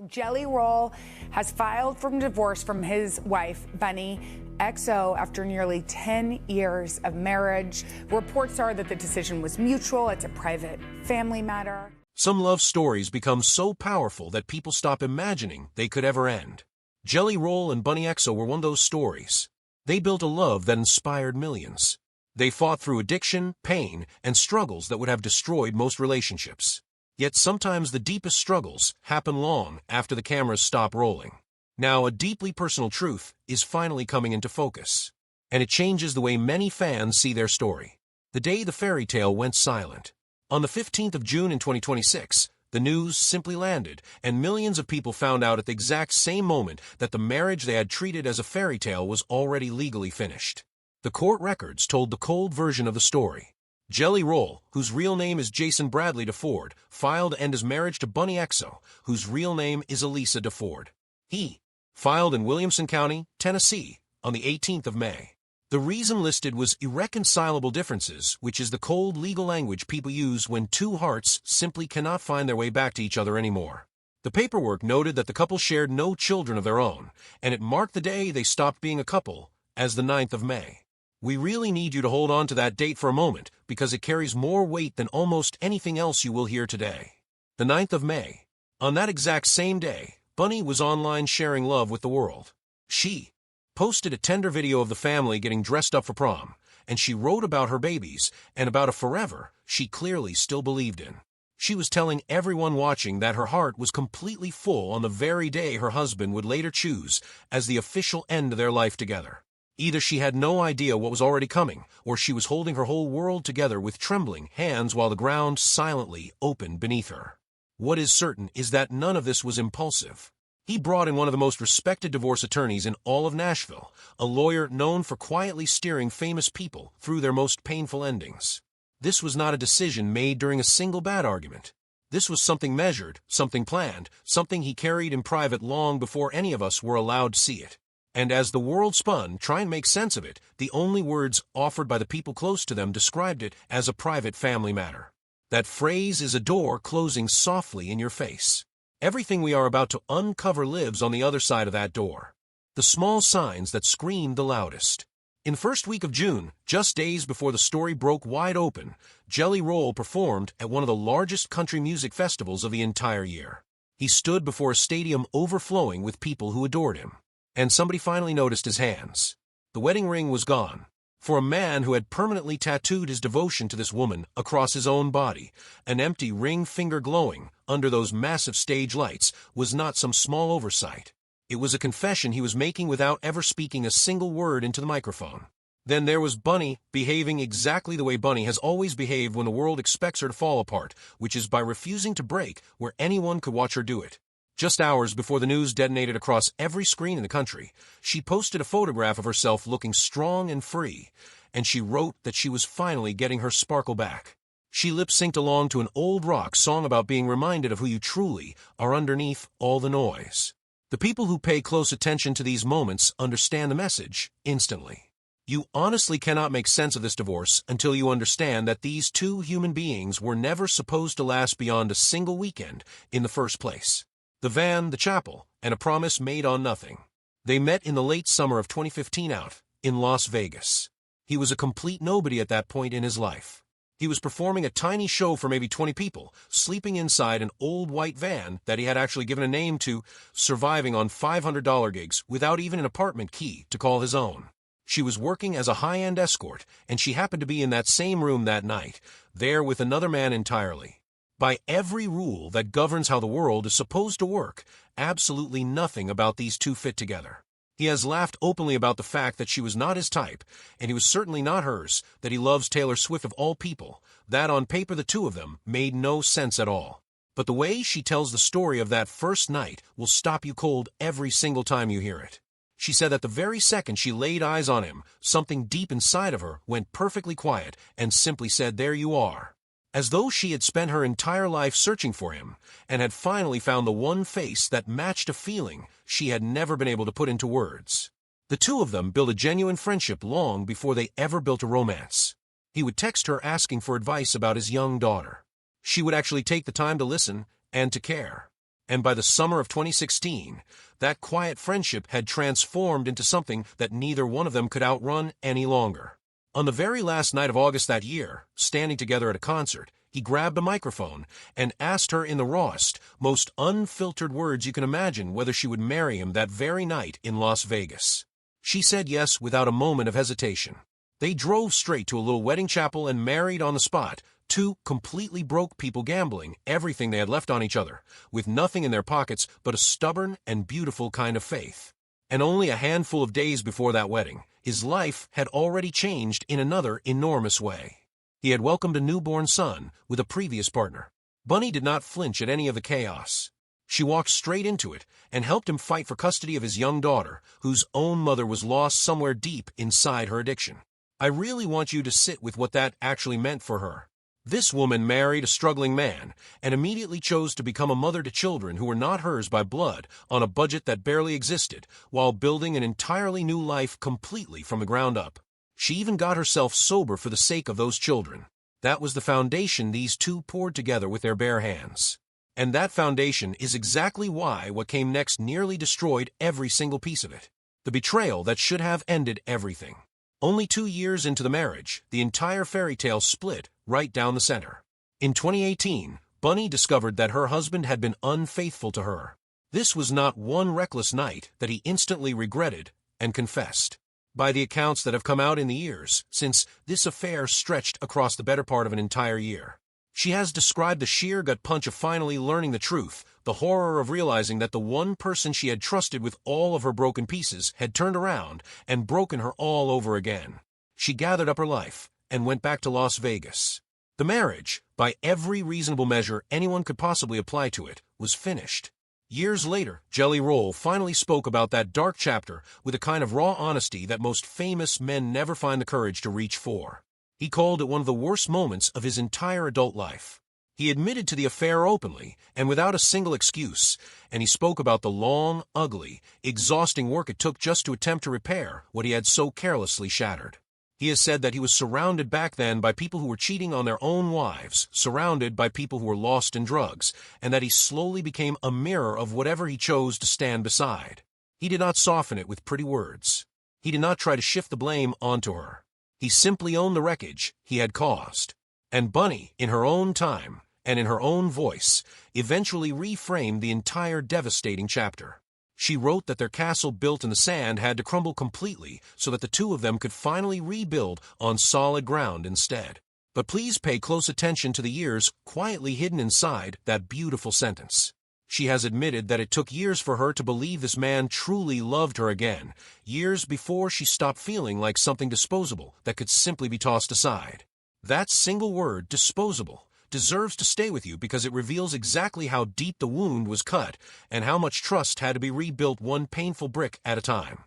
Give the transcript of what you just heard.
Jelly Roll has filed for divorce from his wife, Bunnie Xo, after nearly 10 years of marriage. Reports are that the decision was mutual. It's a private family matter. Some love stories become so powerful that people stop imagining they could ever end. Jelly Roll and Bunnie Xo were one of those stories. They built a love that inspired millions. They fought through addiction, pain, and struggles that would have destroyed most relationships. Yet sometimes the deepest struggles happen long after the cameras stop rolling. Now, a deeply personal truth is finally coming into focus, and it changes the way many fans see their story. The day the fairy tale went silent. On the 15th of June in 2026, the news simply landed, and millions of people found out at the exact same moment that the marriage they had treated as a fairy tale was already legally finished. The court records told the cold version of the story. Jelly Roll, whose real name is Jason Bradley DeFord, filed to end his marriage to Bunnie Xo, whose real name is Elisa DeFord. He filed in Williamson County, Tennessee, on the 18th of May. The reason listed was irreconcilable differences, which is the cold legal language people use when two hearts simply cannot find their way back to each other anymore. The paperwork noted that the couple shared no children of their own, and it marked the day they stopped being a couple as the 9th of May. We really need you to hold on to that date for a moment because it carries more weight than almost anything else you will hear today. The 9th of May. On that exact same day, Bunnie was online sharing love with the world. She posted a tender video of the family getting dressed up for prom, and she wrote about her babies and about a forever she clearly still believed in. She was telling everyone watching that her heart was completely full on the very day her husband would later choose as the official end of their life together. Either she had no idea what was already coming, or she was holding her whole world together with trembling hands while the ground silently opened beneath her. What is certain is that none of this was impulsive. He brought in one of the most respected divorce attorneys in all of Nashville, a lawyer known for quietly steering famous people through their most painful endings. This was not a decision made during a single bad argument. This was something measured, something planned, something he carried in private long before any of us were allowed to see it. And as the world spun, trying to make sense of it, the only words offered by the people close to them described it as a private family matter. That phrase is a door closing softly in your face. Everything we are about to uncover lives on the other side of that door. The small signs that screamed the loudest. In the first week of June, just days before the story broke wide open, Jelly Roll performed at one of the largest country music festivals of the entire year. He stood before a stadium overflowing with people who adored him. And somebody finally noticed his hands. The wedding ring was gone. For a man who had permanently tattooed his devotion to this woman across his own body, an empty ring finger glowing under those massive stage lights was not some small oversight. It was a confession he was making without ever speaking a single word into the microphone. Then there was Bunnie, behaving exactly the way Bunnie has always behaved when the world expects her to fall apart, which is by refusing to break where anyone could watch her do it. Just hours before the news detonated across every screen in the country, she posted a photograph of herself looking strong and free, and she wrote that she was finally getting her sparkle back. She lip-synced along to an old rock song about being reminded of who you truly are underneath all the noise. The people who pay close attention to these moments understand the message instantly. You honestly cannot make sense of this divorce until you understand that these two human beings were never supposed to last beyond a single weekend in the first place. The van, the chapel, and a promise made on nothing. They met in the late summer of 2015 out in Las Vegas. He was a complete nobody at that point in his life. He was performing a tiny show for maybe 20 people, sleeping inside an old white van that he had actually given a name to, surviving on $500 gigs without even an apartment key to call his own. She was working as a high-end escort, and she happened to be in that same room that night, there with another man entirely. By every rule that governs how the world is supposed to work, absolutely nothing about these two fit together. He has laughed openly about the fact that she was not his type, and he was certainly not hers, that he loves Taylor Swift of all people, that on paper the two of them made no sense at all. But the way she tells the story of that first night will stop you cold every single time you hear it. She said that the very second she laid eyes on him, something deep inside of her went perfectly quiet and simply said, "There you are." As though she had spent her entire life searching for him and had finally found the one face that matched a feeling she had never been able to put into words. The two of them built a genuine friendship long before they ever built a romance. He would text her asking for advice about his young daughter. She would actually take the time to listen and to care. And by the summer of 2016, that quiet friendship had transformed into something that neither one of them could outrun any longer. On the very last night of August that year, standing together at a concert, he grabbed a microphone and asked her in the rawest, most unfiltered words you can imagine whether she would marry him that very night in Las Vegas. She said yes without a moment of hesitation. They drove straight to a little wedding chapel and married on the spot, two completely broke people gambling everything they had left on each other, with nothing in their pockets but a stubborn and beautiful kind of faith. And only a handful of days before that wedding, his life had already changed in another enormous way. He had welcomed a newborn son with a previous partner. Bunnie did not flinch at any of the chaos. She walked straight into it and helped him fight for custody of his young daughter, whose own mother was lost somewhere deep inside her addiction. I really want you to sit with what that actually meant for her. This woman married a struggling man and immediately chose to become a mother to children who were not hers by blood on a budget that barely existed, while building an entirely new life completely from the ground up. She even got herself sober for the sake of those children. That was the foundation these two poured together with their bare hands. And that foundation is exactly why what came next nearly destroyed every single piece of it. The betrayal that should have ended everything. Only 2 years into the marriage, the entire fairy tale split right down the center. In 2018, Bunnie discovered that her husband had been unfaithful to her. This was not one reckless night that he instantly regretted and confessed. By the accounts that have come out in the years since, this affair stretched across the better part of an entire year. She has described the sheer gut punch of finally learning the truth, the horror of realizing that the one person she had trusted with all of her broken pieces had turned around and broken her all over again. She gathered up her life and went back to Las Vegas. The marriage, by every reasonable measure anyone could possibly apply to it, was finished. Years later, Jelly Roll finally spoke about that dark chapter with a kind of raw honesty that most famous men never find the courage to reach for. He called it one of the worst moments of his entire adult life. He admitted to the affair openly and without a single excuse, and he spoke about the long, ugly, exhausting work it took just to attempt to repair what he had so carelessly shattered. He has said that he was surrounded back then by people who were cheating on their own wives, surrounded by people who were lost in drugs, and that he slowly became a mirror of whatever he chose to stand beside. He did not soften it with pretty words. He did not try to shift the blame onto her. He simply owned the wreckage he had caused. And Bunnie, in her own time, and in her own voice, eventually reframed the entire devastating chapter. She wrote that their castle built in the sand had to crumble completely so that the two of them could finally rebuild on solid ground instead. But please pay close attention to the years quietly hidden inside that beautiful sentence. She has admitted that it took years for her to believe this man truly loved her again, years before she stopped feeling like something disposable that could simply be tossed aside. That single word, disposable, deserves to stay with you because it reveals exactly how deep the wound was cut and how much trust had to be rebuilt one painful brick at a time.